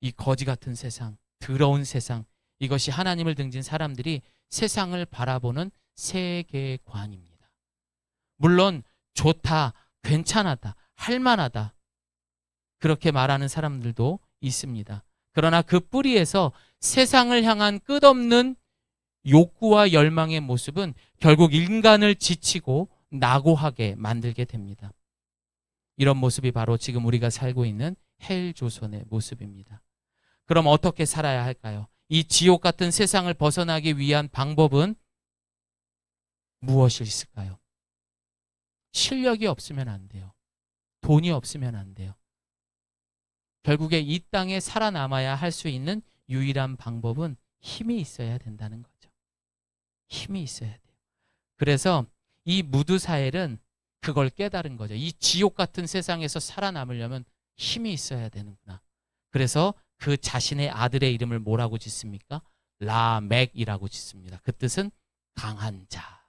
이 거지 같은 세상, 더러운 세상, 이것이 하나님을 등진 사람들이 세상을 바라보는 세계관입니다. 물론 좋다, 괜찮았다, 할만하다 그렇게 말하는 사람들도 있습니다. 그러나 그 뿌리에서 세상을 향한 끝없는 욕구와 열망의 모습은 결국 인간을 지치고 낙오하게 만들게 됩니다. 이런 모습이 바로 지금 우리가 살고 있는 헬조선의 모습입니다. 그럼 어떻게 살아야 할까요? 이 지옥 같은 세상을 벗어나기 위한 방법은 무엇이 있을까요? 실력이 없으면 안 돼요. 돈이 없으면 안 돼요. 결국에 이 땅에 살아남아야 할 수 있는 유일한 방법은 힘이 있어야 된다는 거죠. 힘이 있어야 돼요. 그래서 이 무두사엘은 그걸 깨달은 거죠. 이 지옥 같은 세상에서 살아남으려면 힘이 있어야 되는구나. 그래서 그 자신의 아들의 이름을 뭐라고 짓습니까? 라멕이라고 짓습니다. 그 뜻은 강한 자,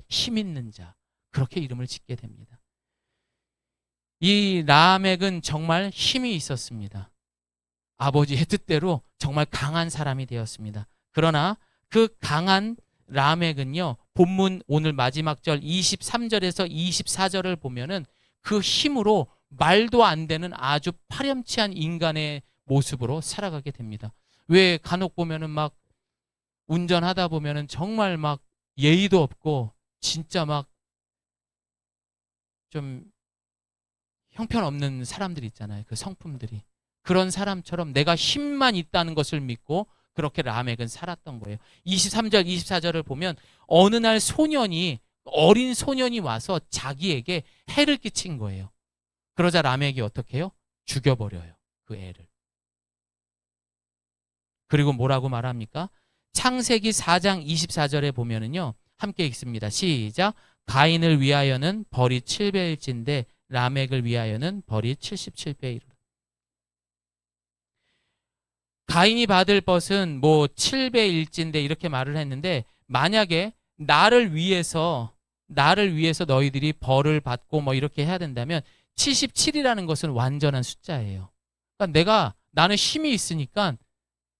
힘 있는 자, 그렇게 이름을 짓게 됩니다. 이 라멕은 정말 힘이 있었습니다. 아버지의 뜻대로 정말 강한 사람이 되었습니다. 그러나 그 강한 라멕은요, 본문 오늘 마지막 절 23절에서 24절을 보면은 그 힘으로 말도 안 되는 아주 파렴치한 인간의 모습으로 살아가게 됩니다. 왜 간혹 보면은 막 운전하다 보면은 정말 막 예의도 없고 진짜 막 좀 형편없는 사람들이 있잖아요. 그 성품들이. 그런 사람처럼 내가 힘만 있다는 것을 믿고 그렇게 라멕은 살았던 거예요. 23절, 24절을 보면 어느 날 어린 소년이 와서 자기에게 해를 끼친 거예요. 그러자 라멕이 어떻게 해요? 죽여버려요. 그 애를. 그리고 뭐라고 말합니까? 창세기 4장 24절에 보면은요. 함께 읽습니다. 시작. 가인을 위하여는 벌이 7배일진데 라멕을 위하여는 벌이 77배이로라. 가인이 받을 벗은 뭐 7배일진데 이렇게 말을 했는데, 만약에 나를 위해서 너희들이 벌을 받고 뭐 이렇게 해야 된다면 77이라는 것은 완전한 숫자예요. 그러니까 나는 힘이 있으니까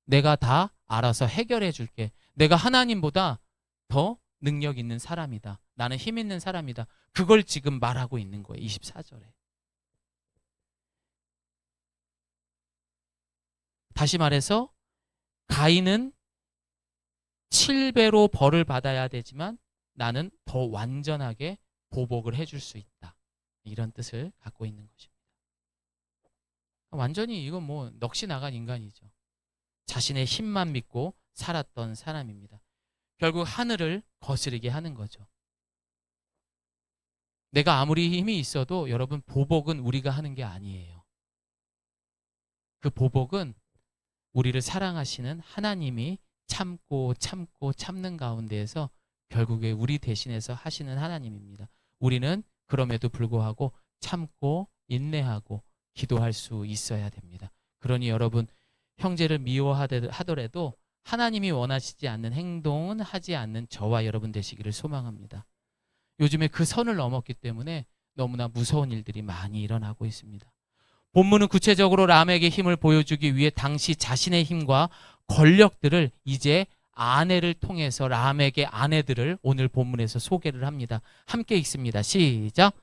내가 다 알아서 해결해 줄게. 내가 하나님보다 더 능력 있는 사람이다. 나는 힘 있는 사람이다. 그걸 지금 말하고 있는 거예요. 24절에. 다시 말해서 가인은 7배로 벌을 받아야 되지만 나는 더 완전하게 보복을 해줄 수 있다. 이런 뜻을 갖고 있는 것입니다. 완전히 이건 뭐 넋이 나간 인간이죠. 자신의 힘만 믿고 살았던 사람입니다. 결국 하늘을 거스르게 하는 거죠. 내가 아무리 힘이 있어도 여러분, 보복은 우리가 하는 게 아니에요. 그 보복은 우리를 사랑하시는 하나님이 참는 가운데에서 결국에 우리 대신해서 하시는 하나님입니다. 우리는 그럼에도 불구하고 참고 인내하고 기도할 수 있어야 됩니다. 그러니 여러분, 형제를 미워하더라도 하나님이 원하시지 않는 행동은 하지 않는 저와 여러분 되시기를 소망합니다. 요즘에 그 선을 넘었기 때문에 너무나 무서운 일들이 많이 일어나고 있습니다. 본문은 구체적으로 라멕의 힘을 보여주기 위해 당시 자신의 힘과 권력들을 이제 아내를 통해서 라멕의 아내들을 오늘 본문에서 소개를 합니다. 함께 읽습니다. 시작.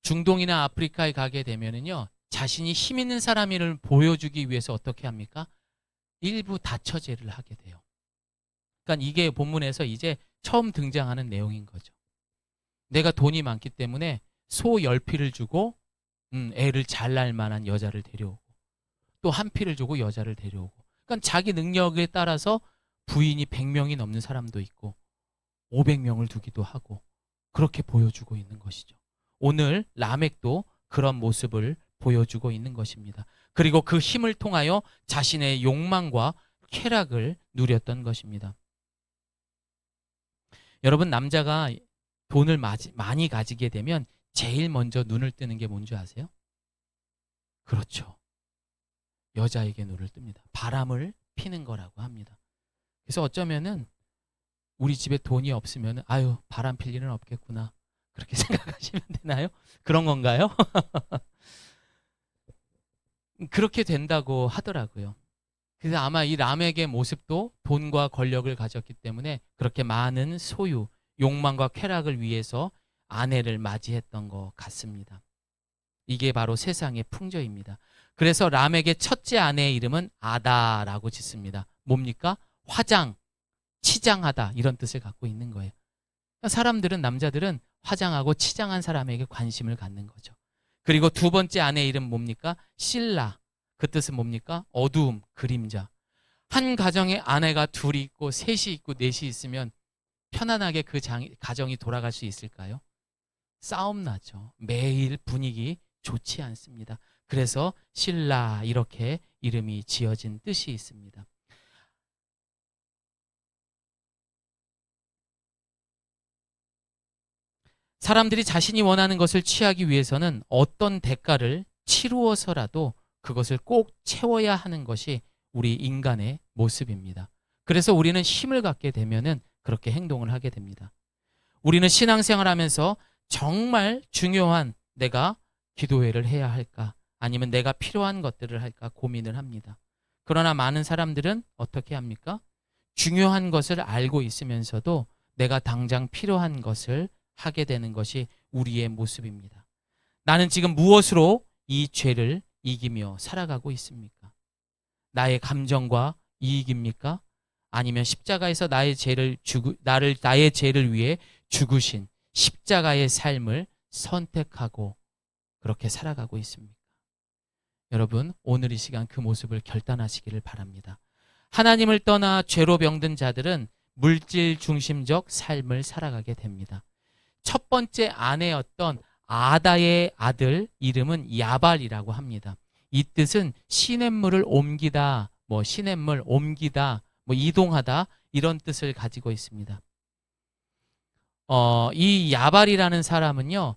중동이나 아프리카에 가게 되면은요, 자신이 힘 있는 사람을 보여주기 위해서 어떻게 합니까? 일부 다처제를 하게 돼요. 그러니까 이게 본문에서 이제 처음 등장하는 내용인 거죠. 내가 돈이 많기 때문에 소 10피를 주고 애를 잘 낳을 만한 여자를 데려오고, 또 한 피를 주고 여자를 데려오고, 그러니까 자기 능력에 따라서 부인이 100명이 넘는 사람도 있고 500명을 두기도 하고 그렇게 보여주고 있는 것이죠. 오늘 라멕도 그런 모습을 보여주고 있는 것입니다. 그리고 그 힘을 통하여 자신의 욕망과 쾌락을 누렸던 것입니다. 여러분, 남자가 돈을 많이 가지게 되면 제일 먼저 눈을 뜨는 게 뭔지 아세요? 그렇죠. 여자에게 눈을 뜹니다. 바람을 피는 거라고 합니다. 그래서 어쩌면은 우리 집에 돈이 없으면 아유, 바람 필 일은 없겠구나, 그렇게 생각하시면 되나요? 그런 건가요? 그렇게 된다고 하더라고요. 그래서 아마 이 라멕의 모습도 돈과 권력을 가졌기 때문에 그렇게 많은 소유, 욕망과 쾌락을 위해서 아내를 맞이했던 것 같습니다. 이게 바로 세상의 풍조입니다. 그래서 라멕의 첫째 아내의 이름은 아다라고 짓습니다. 뭡니까? 화장, 치장하다, 이런 뜻을 갖고 있는 거예요. 사람들은, 남자들은 화장하고 치장한 사람에게 관심을 갖는 거죠. 그리고 두 번째 아내의 이름 뭡니까? 실라. 그 뜻은 뭡니까? 어두움, 그림자. 한 가정에 아내가 둘이 있고 셋이 있고 넷이 있으면 편안하게 그 가정이 돌아갈 수 있을까요? 싸움 나죠. 매일 분위기 좋지 않습니다. 그래서 실라, 이렇게 이름이 지어진 뜻이 있습니다. 사람들이 자신이 원하는 것을 취하기 위해서는 어떤 대가를 치루어서라도 그것을 꼭 채워야 하는 것이 우리 인간의 모습입니다. 그래서 우리는 힘을 갖게 되면은 그렇게 행동을 하게 됩니다. 우리는 신앙생활 하면서 정말 중요한 내가 기도회를 해야 할까? 아니면 내가 필요한 것들을 할까 고민을 합니다. 그러나 많은 사람들은 어떻게 합니까? 중요한 것을 알고 있으면서도 내가 당장 필요한 것을 하게 되는 것이 우리의 모습입니다. 나는 지금 무엇으로 이 죄를 이기며 살아가고 있습니까? 나의 감정과 이익입니까? 아니면 십자가에서 나의 죄를 위해 죽으신 십자가의 삶을 선택하고 그렇게 살아가고 있습니까? 여러분, 오늘 이 시간 그 모습을 결단하시기를 바랍니다. 하나님을 떠나 죄로 병든 자들은 물질 중심적 삶을 살아가게 됩니다. 첫 번째 아내였던 아다의 아들 이름은 야발이라고 합니다. 이 뜻은 시냇물을 옮기다, 시냇물 옮기다, 이동하다 이런 뜻을 가지고 있습니다. 이 야발이라는 사람은요,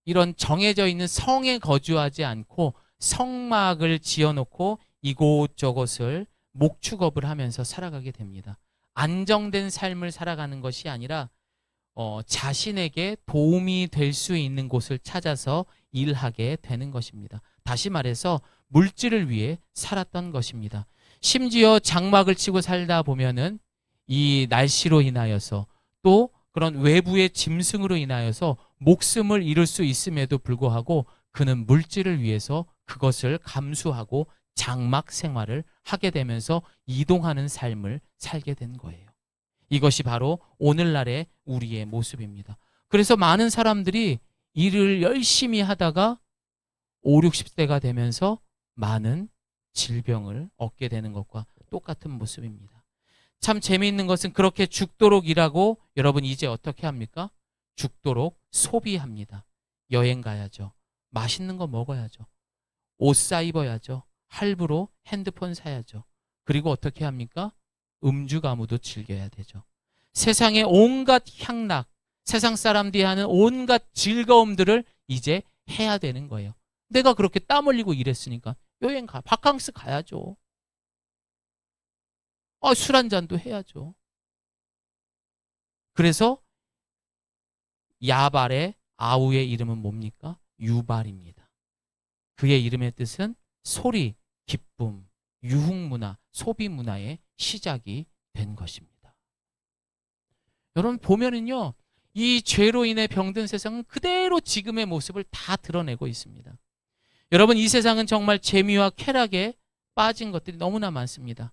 이런 정해져 있는 성에 거주하지 않고 성막을 지어놓고 이곳저곳을 목축업을 하면서 살아가게 됩니다. 안정된 삶을 살아가는 것이 아니라 자신에게 도움이 될 수 있는 곳을 찾아서 일하게 되는 것입니다. 다시 말해서 물질을 위해 살았던 것입니다. 심지어 장막을 치고 살다 보면은 이 날씨로 인하여서 또 그런 외부의 짐승으로 인하여서 목숨을 잃을 수 있음에도 불구하고 그는 물질을 위해서 그것을 감수하고 장막 생활을 하게 되면서 이동하는 삶을 살게 된 거예요. 이것이 바로 오늘날의 우리의 모습입니다. 그래서 많은 사람들이 일을 열심히 하다가 5, 60세가 되면서 많은 질병을 얻게 되는 것과 똑같은 모습입니다. 참 재미있는 것은 그렇게 죽도록 일하고 여러분 이제 어떻게 합니까? 죽도록 소비합니다. 여행 가야죠. 맛있는 거 먹어야죠. 옷 사 입어야죠. 할부로 핸드폰 사야죠. 그리고 어떻게 합니까? 음주 가무도 즐겨야 되죠. 세상의 온갖 향락, 세상 사람들이 하는 온갖 즐거움들을 이제 해야 되는 거예요. 내가 그렇게 땀 흘리고 일했으니까 여행 가, 바캉스 가야죠. 술 한 잔도 해야죠. 그래서 야발의 아우의 이름은 뭡니까? 유발입니다. 그의 이름의 뜻은 소리, 기쁨, 유흥문화, 소비문화의 시작이 된 것입니다. 여러분 보면은요, 이 죄로 인해 병든 세상은 그대로 지금의 모습을 다 드러내고 있습니다. 여러분 이 세상은 정말 재미와 쾌락에 빠진 것들이 너무나 많습니다.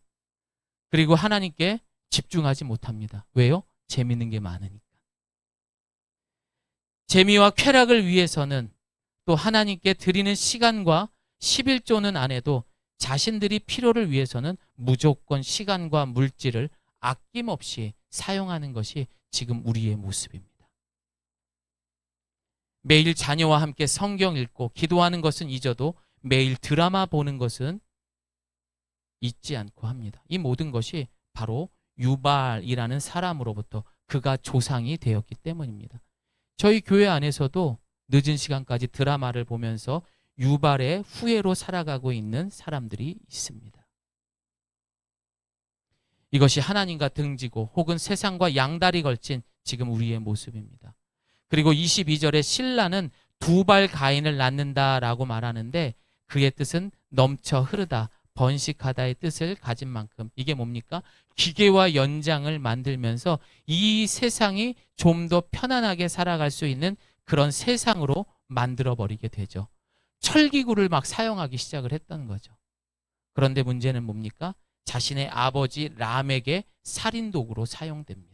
그리고 하나님께 집중하지 못합니다. 왜요? 재밌는 게 많으니까. 재미와 쾌락을 위해서는 또 하나님께 드리는 시간과 11조는 안 해도 자신들이 필요를 위해서는 무조건 시간과 물질을 아낌없이 사용하는 것이 지금 우리의 모습입니다. 매일 자녀와 함께 성경 읽고 기도하는 것은 잊어도 매일 드라마 보는 것은 잊지 않고 합니다. 이 모든 것이 바로 유발이라는 사람으로부터 그가 조상이 되었기 때문입니다. 저희 교회 안에서도 늦은 시간까지 드라마를 보면서 유발의 후예로 살아가고 있는 사람들이 있습니다. 이것이 하나님과 등지고 혹은 세상과 양다리 걸친 지금 우리의 모습입니다. 그리고 22절에 신라는 두 발 가인을 낳는다라고 말하는데 그의 뜻은 넘쳐 흐르다, 번식하다의 뜻을 가진 만큼 이게 뭡니까? 기계와 연장을 만들면서 이 세상이 좀 더 편안하게 살아갈 수 있는 그런 세상으로 만들어버리게 되죠. 철기구를 막 사용하기 시작을 했던 거죠. 그런데 문제는 뭡니까? 자신의 아버지 람에게 살인도구로 사용됩니다.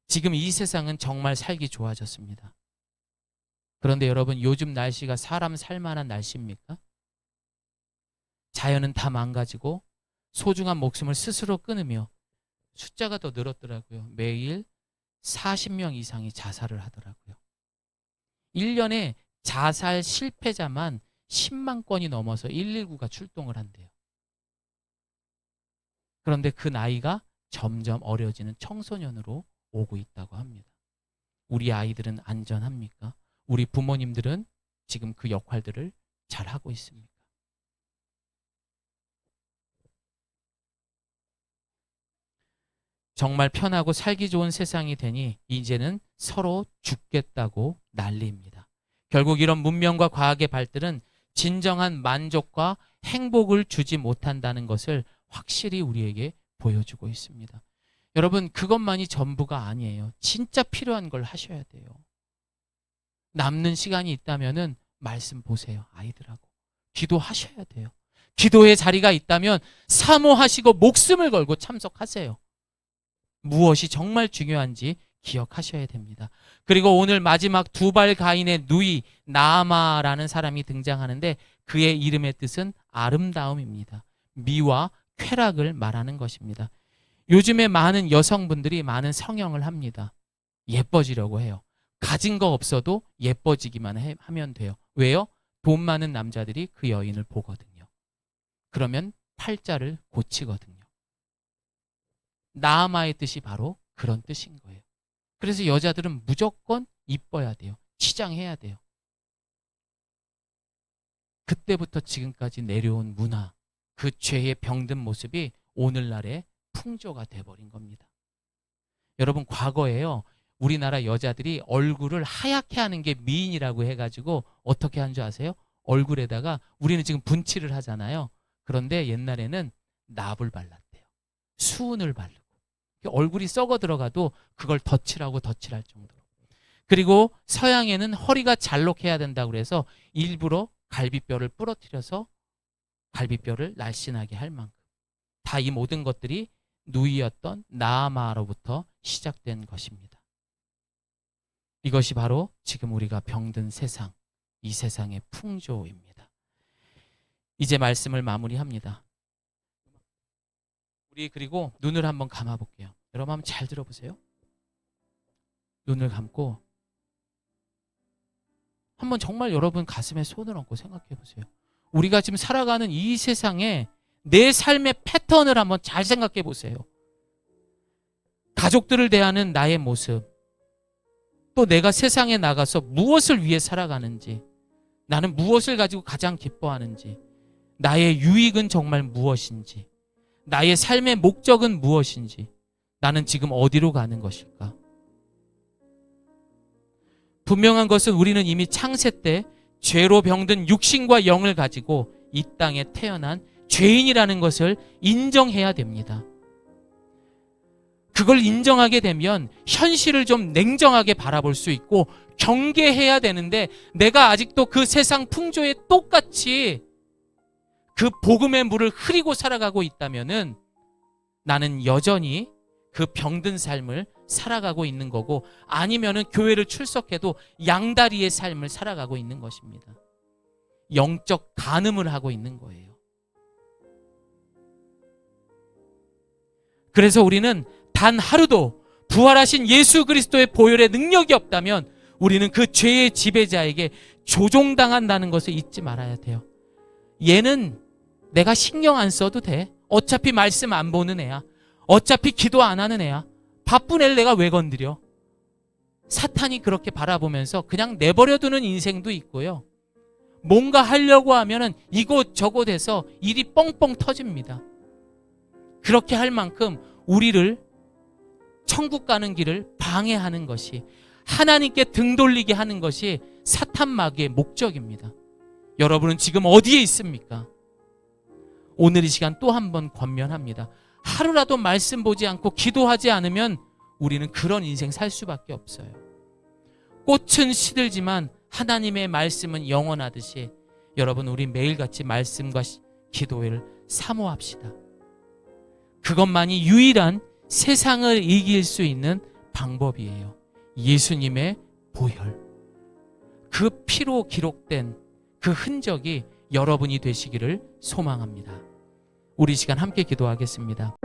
지금 이 세상은 정말 살기 좋아졌습니다. 그런데 여러분 요즘 날씨가 사람 살만한 날씨입니까? 자연은 다 망가지고 소중한 목숨을 스스로 끊으며 숫자가 더 늘었더라고요. 매일 40명 이상이 자살을 하더라고요. 1년에 자살 실패자만 10만 건이 넘어서 119가 출동을 한대요. 그런데 그 나이가 점점 어려지는 청소년으로 오고 있다고 합니다. 우리 아이들은 안전합니까? 우리 부모님들은 지금 그 역할들을 잘 하고 있습니까? 정말 편하고 살기 좋은 세상이 되니 이제는 서로 죽겠다고 난리입니다. 결국 이런 문명과 과학의 발달은 진정한 만족과 행복을 주지 못한다는 것을 확실히 우리에게 보여주고 있습니다. 여러분, 그것만이 전부가 아니에요. 진짜 필요한 걸 하셔야 돼요. 남는 시간이 있다면은 말씀 보세요. 아이들하고 기도하셔야 돼요. 기도의 자리가 있다면 사모하시고 목숨을 걸고 참석하세요. 무엇이 정말 중요한지 기억하셔야 됩니다. 그리고 오늘 마지막 두발 가인의 누이 나아마라는 사람이 등장하는데 그의 이름의 뜻은 아름다움입니다. 미와 쾌락을 말하는 것입니다. 요즘에 많은 여성분들이 많은 성형을 합니다. 예뻐지려고 해요. 가진 거 없어도 예뻐지기만 하면 돼요. 왜요? 돈 많은 남자들이 그 여인을 보거든요. 그러면 팔자를 고치거든요. 나아마의 뜻이 바로 그런 뜻인 거예요. 그래서 여자들은 무조건 이뻐야 돼요. 치장해야 돼요. 그때부터 지금까지 내려온 문화, 그 죄의 병든 모습이 오늘날의 풍조가 돼버린 겁니다. 여러분, 과거에요, 우리나라 여자들이 얼굴을 하얗게 하는 게 미인이라고 해가지고 어떻게 한 줄 아세요? 얼굴에다가 우리는 지금 분칠을 하잖아요. 그런데 옛날에는 납을 발랐대요. 수은을 바르고 얼굴이 썩어 들어가도 그걸 덧칠하고 덧칠할 정도로. 그리고 서양에는 허리가 잘록해야 된다고 그래서 일부러 갈비뼈를 부러뜨려서 갈비뼈를 날씬하게 할 만큼 다 이 모든 것들이 누이였던 나아마로부터 시작된 것입니다. 이것이 바로 지금 우리가 병든 세상, 이 세상의 풍조입니다. 이제 말씀을 마무리합니다. 우리 그리고 눈을 한번 감아볼게요. 여러분 한번 잘 들어보세요. 눈을 감고 한번 정말 여러분 가슴에 손을 얹고 생각해 보세요. 우리가 지금 살아가는 이 세상에 내 삶의 패턴을 한번 잘 생각해 보세요. 가족들을 대하는 나의 모습, 또 내가 세상에 나가서 무엇을 위해 살아가는지, 나는 무엇을 가지고 가장 기뻐하는지, 나의 유익은 정말 무엇인지, 나의 삶의 목적은 무엇인지, 나는 지금 어디로 가는 것일까? 분명한 것은 우리는 이미 창세 때 죄로 병든 육신과 영을 가지고 이 땅에 태어난 죄인이라는 것을 인정해야 됩니다. 그걸 인정하게 되면 현실을 좀 냉정하게 바라볼 수 있고 경계해야 되는데, 내가 아직도 그 세상 풍조에 똑같이 그 복음의 물을 흐리고 살아가고 있다면은 나는 여전히 그 병든 삶을 살아가고 있는 거고, 아니면은 교회를 출석해도 양다리의 삶을 살아가고 있는 것입니다. 영적 간음을 하고 있는 거예요. 그래서 우리는 단 하루도 부활하신 예수 그리스도의 보혈의 능력이 없다면 우리는 그 죄의 지배자에게 조종당한다는 것을 잊지 말아야 돼요. 얘는 내가 신경 안 써도 돼. 어차피 말씀 안 보는 애야. 어차피 기도 안 하는 애야. 바쁜 애를 내가 왜 건드려? 사탄이 그렇게 바라보면서 그냥 내버려두는 인생도 있고요. 뭔가 하려고 하면은 이곳저곳 해서 일이 뻥뻥 터집니다. 그렇게 할 만큼 우리를 천국 가는 길을 방해하는 것이, 하나님께 등 돌리게 하는 것이 사탄 마귀의 목적입니다. 여러분은 지금 어디에 있습니까? 오늘 이 시간 또 한 번 권면합니다. 하루라도 말씀 보지 않고 기도하지 않으면 우리는 그런 인생 살 수밖에 없어요. 꽃은 시들지만 하나님의 말씀은 영원하듯이 여러분, 우리 매일같이 말씀과 기도를 사모합시다. 그것만이 유일한 세상을 이길 수 있는 방법이에요. 예수님의 보혈, 그 피로 기록된 그 흔적이 여러분이 되시기를 소망합니다. 우리 시간 함께 기도하겠습니다.